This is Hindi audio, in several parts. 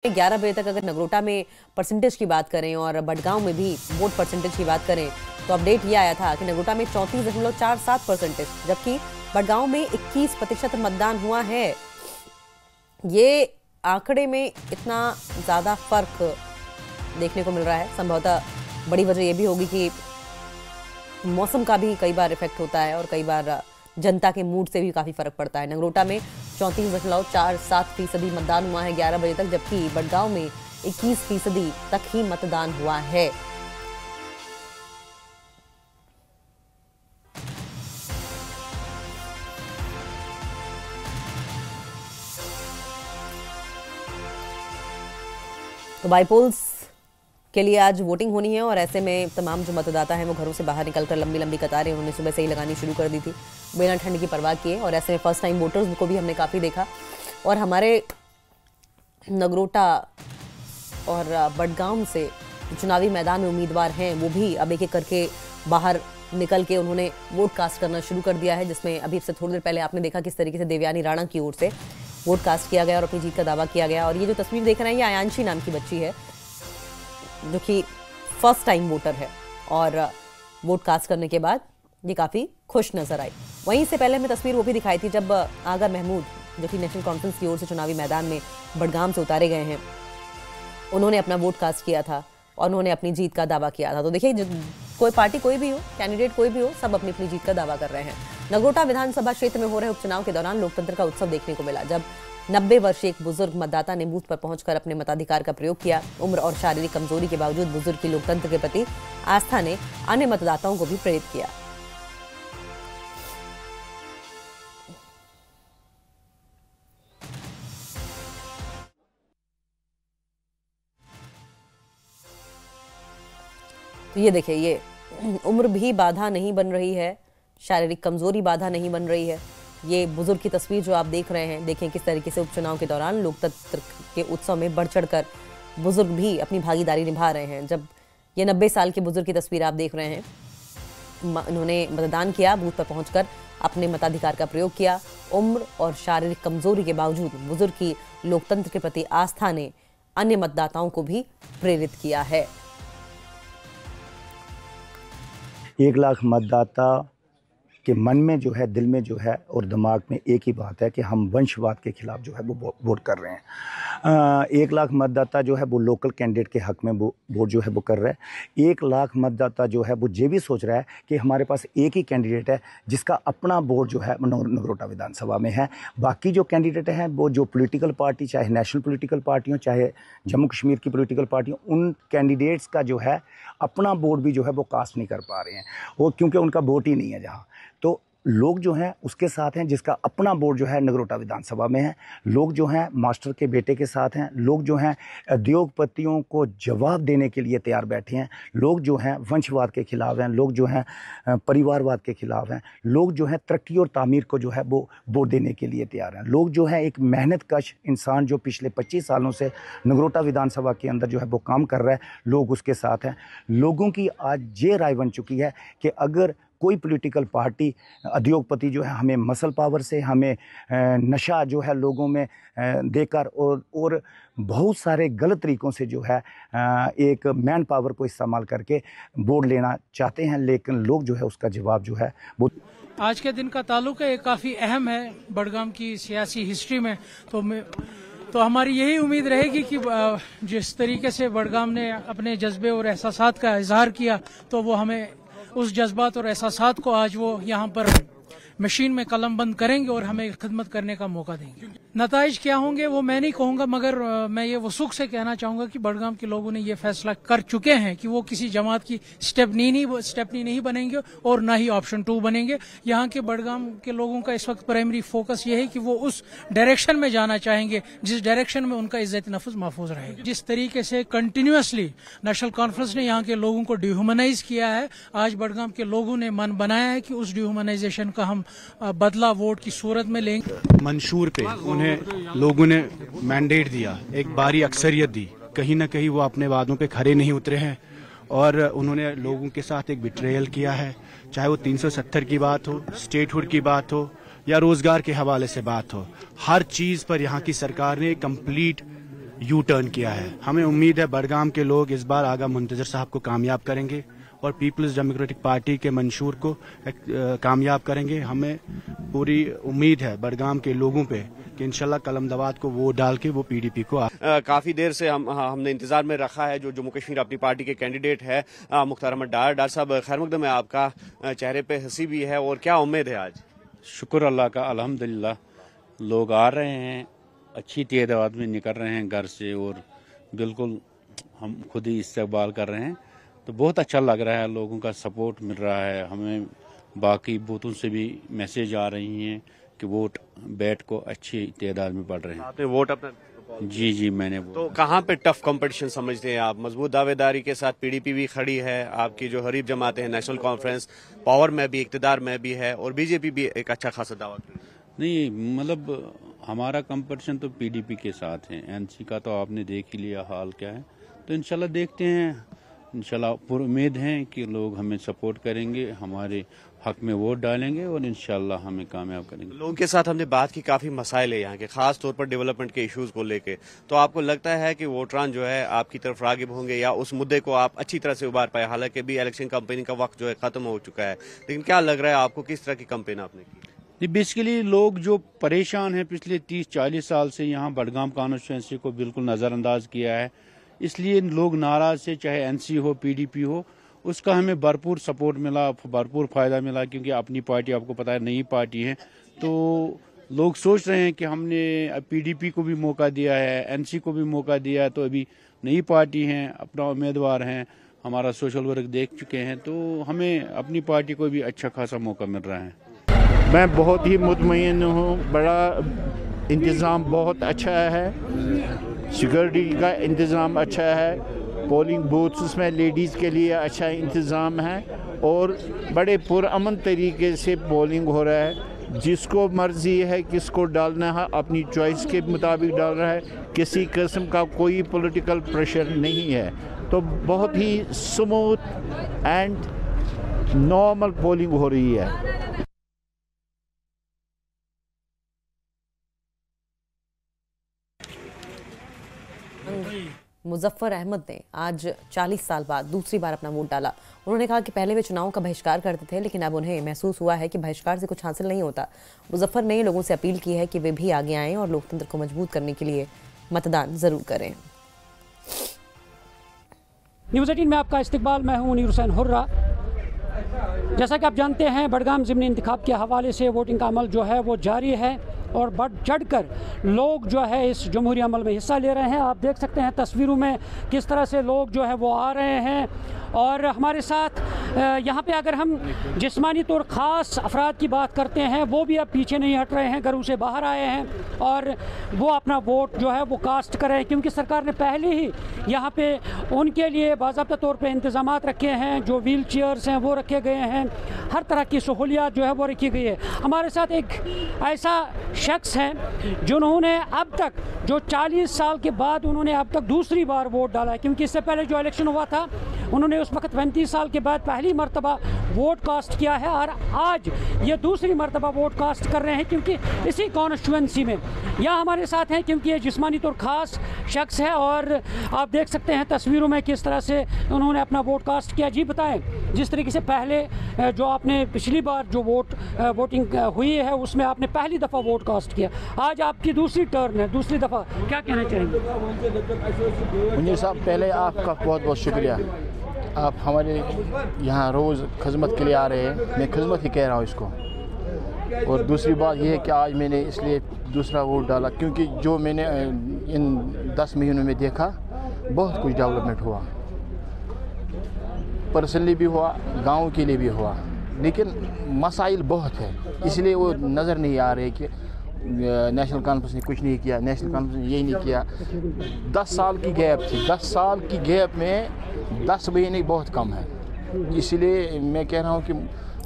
11 बजे तक अगर नगरोटा में परसेंटेज की बात करें और बडगांव में भी वोट परसेंटेज की बात करें तो अपडेट ये आया था कि नगरोटा में 34.47%, जबकि बडगांव में 21% मतदान हुआ है। ये आंकड़े में इतना ज्यादा फर्क देखने को मिल रहा है। संभवतः बड़ी वजह यह भी होगी कि मौसम का भी कई बार इफेक्ट होता है और कई बार जनता के मूड से भी काफी फर्क पड़ता है। नगरोटा में 34.47% मतदान हुआ है 11 बजे तक, जबकि बडगांव में 21% तक ही मतदान हुआ है। तो बाईपोल्स के लिए आज वोटिंग होनी है और ऐसे में तमाम जो मतदाता हैं वो घरों से बाहर निकलकर लंबी लंबी कतारें उन्होंने सुबह से ही लगानी शुरू कर दी थी बिना ठंड की परवाह किए। और ऐसे में फर्स्ट टाइम वोटर्स को भी हमने काफ़ी देखा और हमारे नगरोटा और बडगांव से चुनावी मैदान में उम्मीदवार हैं वो भी अब एक एक करके बाहर निकल के उन्होंने वोट कास्ट करना शुरू कर दिया है, जिसमें अभी से थोड़ी देर पहले आपने देखा किस तरीके से देवयानी राणा की ओर से वोट कास्ट किया गया और अपनी जीत का दावा किया गया। और ये जो तस्वीर देख रहे हैं ये आयांशी नाम की बच्ची है जो कि फर्स्ट टाइम वोटर है और वोट कास्ट करने के बाद ये काफ़ी खुश नजर आई। वहीं से पहले हमें तस्वीर वो भी दिखाई थी जब आगा महमूद जो कि नेशनल कॉन्फ्रेंस की ओर से चुनावी मैदान में बडगाम से उतारे गए हैं, उन्होंने अपना वोट कास्ट किया था और उन्होंने अपनी जीत का दावा किया था। तो देखिए कोई पार्टी कोई भी हो, कैंडिडेट कोई भी हो, सब अपनी अपनी जीत का दावा कर रहे हैं। नगरोटा विधानसभा क्षेत्र में हो रहे उपचुनाव के दौरान लोकतंत्र का उत्सव देखने को मिला जब 90 वर्षीय एक बुजुर्ग मतदाता ने बूथ पर पहुंचकर अपने मताधिकार का प्रयोग किया। उम्र और शारीरिक कमजोरी के बावजूद बुजुर्ग की लोकतंत्र के प्रति आस्था ने अन्य मतदाताओं को भी प्रेरित किया। तो ये देखिए, ये उम्र भी बाधा नहीं बन रही है, शारीरिक कमजोरी बाधा नहीं बन रही है। ये बुजुर्ग की तस्वीर जो आप देख रहे हैं, देखें किस तरीके से उपचुनाव के दौरान लोकतंत्र के उत्सव में बढ़ चढ़कर बुजुर्ग भी अपनी भागीदारी निभा रहे हैं। जब ये 90 साल के बुजुर्ग की तस्वीर आप देख रहे हैं, उन्होंने मतदान किया, बूथ पर पहुंचकर अपने मताधिकार का प्रयोग किया। उम्र और शारीरिक कमजोरी के बावजूद बुजुर्ग की लोकतंत्र के प्रति आस्था ने अन्य मतदाताओं को भी प्रेरित किया है। 1 लाख मतदाता के मन में जो है, दिल में जो है और दिमाग में एक ही बात है कि हम वंशवाद के खिलाफ जो है वो वोट कर रहे हैं। 1 लाख मतदाता जो है वो लोकल कैंडिडेट के हक में वोट जो है वो कर रहा है। 1 लाख मतदाता जो है वो ये भी सोच रहा है कि हमारे पास एक ही कैंडिडेट है जिसका अपना वोट जो है नगरोटा विधानसभा में है। बाकी जो कैंडिडेट हैं वो जो पॉलिटिकल पार्टी, चाहे नेशनल पॉलिटिकल पार्टी हो, चाहे जम्मू कश्मीर की पॉलिटिकल पार्टी हो, उन कैंडिडेट्स का जो है अपना वोट भी जो है वो कास्ट नहीं कर पा रहे हैं वो, क्योंकि उनका वोट ही नहीं है जहाँ। तो लोग जो हैं उसके साथ हैं जिसका अपना वोट जो है नगरोटा विधानसभा में है। लोग जो हैं मास्टर के बेटे के साथ हैं। लोग जो हैं उद्योगपतियों को जवाब देने के लिए तैयार बैठे हैं। लोग जो हैं वंशवाद के खिलाफ हैं। लोग जो हैं परिवारवाद के खिलाफ हैं। लोग जो हैं तरक्की और तामीर को जो है वो वोट देने के लिए तैयार हैं। लोग जो हैं एक मेहनत कश इंसान जो पिछले 25 सालों से नगरोटा विधानसभा के अंदर जो है वो काम कर रहा है, लोग उसके साथ हैं। लोगों की आज ये राय बन चुकी है कि अगर कोई पॉलिटिकल पार्टी, उद्योगपति जो है हमें मसल पावर से, हमें नशा जो है लोगों में देकर और बहुत सारे गलत तरीक़ों से जो है एक मैन पावर को इस्तेमाल करके वोट लेना चाहते हैं, लेकिन लोग जो है उसका जवाब जो है वो आज के दिन का ताल्लुक है, काफ़ी अहम है बडगाम की सियासी हिस्ट्री में। तो हमारी यही उम्मीद रहेगी कि जिस तरीके से बडगाम ने अपने जज्बे और एहसासात का इजहार किया, तो वो हमें उस जज्बात और एहसासात को आज वो यहाँ पर मशीन में कलमबंद करेंगे और हमें खिदमत करने का मौका देंगे। नताइज क्या होंगे वो मैं नहीं कहूंगा, मगर मैं ये वो सुख से कहना चाहूंगा कि बडगाम के लोगों ने ये फैसला कर चुके हैं कि वो किसी जमात की स्टेपनी नहीं बनेंगे और ना ही ऑप्शन 2 बनेंगे। यहाँ के बडगाम के लोगों का इस वक्त प्राइमरी फोकस ये है कि वो उस डायरेक्शन में जाना चाहेंगे जिस डायरेक्शन में उनका इज्जत नफ्स महफूज रहेगा। जिस तरीके से कंटिन्यूसली नेशनल कॉन्फ्रेंस ने यहाँ के लोगों को डिह्यूमनाइज किया है, आज बडगाम के लोगों ने मन बनाया है कि उस डिह्यूमनाइजेशन का हम बदला वोट की सूरत में लेंगे। मंशूर पे उन्हें लोगों ने मैंडेट दिया, एक बारी अक्सरियत दी, कहीं ना कहीं वो अपने वादों पे खरे नहीं उतरे हैं और उन्होंने लोगों के साथ एक बिट्रेयल किया है। चाहे वो 370 की बात हो, स्टेटहुड की बात हो या रोजगार के हवाले से बात हो, हर चीज पर यहाँ की सरकार ने कंप्लीट यू टर्न किया है। हमें उम्मीद है बडगाम के लोग इस बार आगा मुंतजर साहब को कामयाब करेंगे और पीपल्स डेमोक्रेटिक पार्टी के मंशूर को कामयाब करेंगे। हमें पूरी उम्मीद है बडगाम के लोगों पे कि इंशाल्लाह कलमदवात को वोट डाल के वो पीडीपी को काफ़ी देर से हमने इंतजार में रखा है जो जम्मू कश्मीर अपनी पार्टी के कैंडिडेट है मुख्तार अहमद डार। डार साहब खैर मकदम है, आपका चेहरे पे हंसी भी है और क्या उम्मीद है आज? शुक्र अल्लाह का, अल्हम्दुलिल्लाह लोग आ रहे हैं, अच्छी तादाद में निकल रहे हैं घर से और बिल्कुल हम खुद ही इस्तकबाल कर रहे हैं, तो बहुत अच्छा लग रहा है। लोगों का सपोर्ट मिल रहा है हमें, बाकी बूथों से भी मैसेज आ रही हैं कि वोट बैट को अच्छी तादाद में पड़ रहे हैं। आपने वोट अपना? जी मैंने तो कहाँ पे टफ कंपटीशन समझते हैं आप? मजबूत दावेदारी के साथ पीडीपी भी खड़ी है, आपकी जो हरीफ जमातें हैं नेशनल कॉन्फ्रेंस पावर में भी इक्तदार में भी है और बीजेपी भी एक अच्छा खासा दावा नहीं, मतलब हमारा कंपटीशन तो पीडीपी के साथ है। एनसी का तो आपने देख ही लिया हाल क्या है, तो इंशाल्लाह देखते हैं, इंशाल्लाह पूरी उम्मीद है कि लोग हमें सपोर्ट करेंगे, हमारे हक में वोट डालेंगे और इंशाल्लाह हमें कामयाब करेंगे। लोगों के साथ हमने बात की, काफी मसाइल है यहाँ के, खास तौर पर डेवलपमेंट के इश्यूज को लेके, तो आपको लगता है कि वोटरान जो है आपकी तरफ रागिब होंगे या उस मुद्दे को आप अच्छी तरह से उबार पाए? हालांकि भी इलेक्शन कैंपेनिंग का वक्त जो है खत्म हो चुका है, लेकिन क्या लग रहा है आपको, किस तरह की कैंपेन आपने की? बेसिकली लोग जो परेशान हैं पिछले 30-40 साल से यहाँ बडगाम कॉन्स्टिट्यूंसी को बिल्कुल नज़रअंदाज किया है, इसलिए लोग नाराज से, चाहे एनसी हो पीडीपी हो, उसका हमें भरपूर सपोर्ट मिला, भरपूर फायदा मिला, क्योंकि अपनी पार्टी आपको पता है नई पार्टी है, तो लोग सोच रहे हैं कि हमने पीडीपी को भी मौका दिया है, एनसी को भी मौका दिया है, तो अभी नई पार्टी हैं, अपना उम्मीदवार हैं, हमारा सोशल वर्क देख चुके हैं, तो हमें अपनी पार्टी को भी अच्छा खासा मौका मिल रहा है। मैं बहुत ही मुतमईन हूँ, बड़ा इंतज़ाम बहुत अच्छा है, सिक्योरिटी का इंतज़ाम अच्छा है, पोलिंग बूथ्स में लेडीज़ के लिए अच्छा इंतज़ाम है और बड़े पुरअमन तरीके से पोलिंग हो रहा है। जिसको मर्ज़ी है किसको डालना है अपनी चॉइस के मुताबिक डाल रहा है, किसी किस्म का कोई पॉलिटिकल प्रेशर नहीं है, तो बहुत ही स्मूथ एंड नॉर्मल पोलिंग हो रही है। मुजफ्फर अहमद ने आज 40 साल बाद दूसरी बार अपना वोट डाला। उन्होंने कहा कि पहले वे चुनाव का बहिष्कार करते थे, लेकिन अब उन्हें महसूस हुआ है कि बहिष्कार से कुछ हासिल नहीं होता। मुजफ्फर ने लोगों से अपील की है कि वे भी आगे आएं और लोकतंत्र को मजबूत करने के लिए मतदान जरूर करें। न्यूज़ 18 में आपका इस्तकबाल, मैं हूं मुनीर हुसैन हुर्रा। जैसा कि आप जानते हैं बडगाम ज़िमनी इंतखाब के हवाले से वोटिंग का अमल जो है वो जारी है और बढ़ चढ़कर लोग जो है इस जमहूरी अमल में हिस्सा ले रहे हैं। आप देख सकते हैं तस्वीरों में किस तरह से लोग जो है वो आ रहे हैं और हमारे साथ यहाँ पे अगर हम जिस्मानी तौर ख़ास अफराद की बात करते हैं, वो भी अब पीछे नहीं हट रहे हैं, घरों से बाहर आए हैं और वो अपना वोट जो है वो कास्ट कर रहे हैं, क्योंकि सरकार ने पहले ही यहाँ पे उनके लिए बाज़ाब्ता तौर पे इंतज़ामात रखे हैं, जो व्हील चेयर्स हैं वो रखे गए हैं, हर तरह की सहूलियात जो है वो रखी गई है। हमारे साथ एक ऐसा शख्स हैं जिन्होंने अब तक, जो 40 साल के बाद उन्होंने अब तक दूसरी बार वोट डाला है, क्योंकि इससे पहले जो इलेक्शन हुआ था उन्होंने उस वक्त 35 साल के बाद पहली मरतबा वोट कास्ट किया है और आज ये दूसरी मरतबा वोट कास्ट कर रहे हैं, क्योंकि इसी कॉन्स्टिट्यूंसी में यहाँ हमारे साथ हैं, क्योंकि ये जिस्मानी तौर ख़ास शख्स है और आप देख सकते हैं तस्वीरों में किस तरह से उन्होंने अपना वोट कास्ट किया। जी बताएं, जिस तरीके से पहले जो आपने पिछली बार जो वोटिंग हुई है उसमें आपने पहली दफ़ा वोट कास्ट किया, आज आपकी दूसरी टर्न है, दूसरी दफ़ा, क्या कहना चाहेंगे? मुनीर साहब, पहले आपका बहुत बहुत शुक्रिया, आप हमारे यहाँ रोज़ खिदमत के लिए आ रहे हैं, मैं खिदमत ही कह रहा हूँ इसको। और दूसरी बात यह है कि आज मैंने इसलिए दूसरा वोट डाला क्योंकि जो मैंने इन 10 महीनों में देखा बहुत कुछ डेवलपमेंट हुआ, पर्सनली भी हुआ, गांव के लिए भी हुआ, लेकिन मसाइल बहुत है, इसलिए वो नज़र नहीं आ रहे कि नेशनल कॉन्फ्रेंस ने कुछ नहीं किया, नेशनल कॉन्फ्रेंस ने यही नहीं किया। 10 साल की गैप थी, 10 साल की गैप में 10 महीने बहुत कम है, इसलिए मैं कह रहा हूँ कि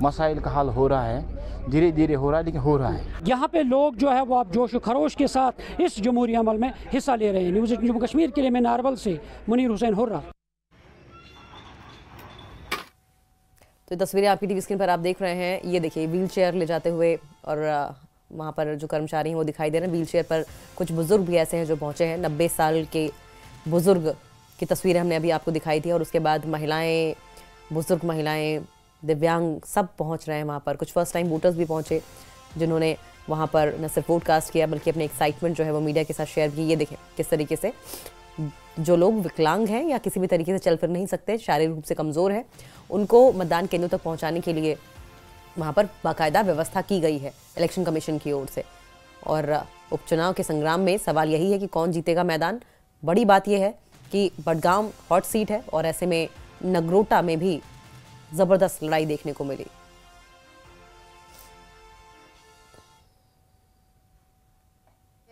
मसाइल का हल हो रहा है, धीरे धीरे हो रहा है, लेकिन हो रहा है। यहाँ पे लोग जो है वो आप जोश खरोश के साथ इस जमहूरी अमल में हिस्सा ले रहे हैं। न्यूज़ 18 जम्मू कश्मीर के लिए मैं नारवल से मुनीर हुसैन हुर्रा। तो तस्वीरें आपकी टीवी स्क्रीन पर आप देख रहे हैं, ये देखिए व्हील चेयर ले जाते हुए और वहाँ पर जो कर्मचारी हैं वो दिखाई दे रहे हैं। व्हीलचेयर पर कुछ बुजुर्ग भी ऐसे हैं जो पहुँचे हैं। 90 साल के बुजुर्ग की तस्वीरें हमने अभी आपको दिखाई थी और उसके बाद महिलाएं, बुजुर्ग महिलाएं, दिव्यांग सब पहुंच रहे हैं वहाँ पर। कुछ फर्स्ट टाइम वोटर्स भी पहुंचे जिन्होंने वहाँ पर न सिर्फ वोट कास्ट किया बल्कि अपने एक्साइटमेंट जो है वो मीडिया के साथ शेयर की। ये देखें किस तरीके से जो लोग विकलांग हैं या किसी भी तरीके से चल फिर नहीं सकते, शारीरिक रूप से कमज़ोर हैं, उनको मतदान केंद्रों तक पहुँचाने के लिए वहाँ पर बाकायदा व्यवस्था की गई है इलेक्शन कमीशन की ओर से। और उपचुनाव के संग्राम में सवाल यही है कि कौन जीतेगा मैदान। बड़ी बात यह है कि बडगाम हॉट सीट है और ऐसे में नगरोटा में भी ज़बरदस्त लड़ाई देखने को मिली।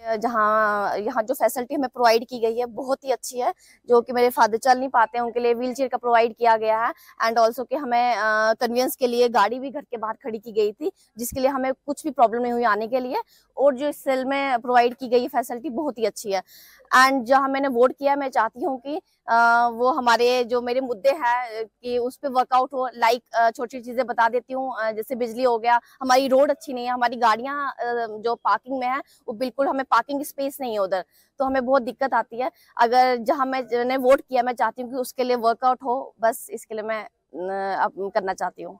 जहाँ यहाँ जो फैसिलिटी हमें प्रोवाइड की गई है बहुत ही अच्छी है। जो कि मेरे फादर चल नहीं पाते हैं उनके लिए व्हील चेयर का प्रोवाइड किया गया है एंड ऑल्सो कि हमें कन्वीनियंस के लिए गाड़ी भी घर के बाहर खड़ी की गई थी जिसके लिए हमें कुछ भी प्रॉब्लम नहीं हुई आने के लिए। और जो इस सेल में प्रोवाइड की गई फैसिलिटी बहुत ही अच्छी है। एंड जहाँ मैंने वोट किया मैं चाहती हूँ कि वो हमारे जो मेरे मुद्दे हैं कि उस पर वर्कआउट हो। लाइक छोटी चीजें बता देती हूँ, जैसे बिजली हो गया, हमारी रोड अच्छी नहीं है, हमारी गाड़ियाँ जो पार्किंग में है वो बिल्कुल हमें पार्किंग स्पेस नहीं है उधर, तो हमें बहुत दिक्कत आती है। अगर जहाँ मैंने वोट किया मैं चाहती हूँ कि उसके लिए वर्कआउट हो, बस इसके लिए मैं करना चाहती हूँ।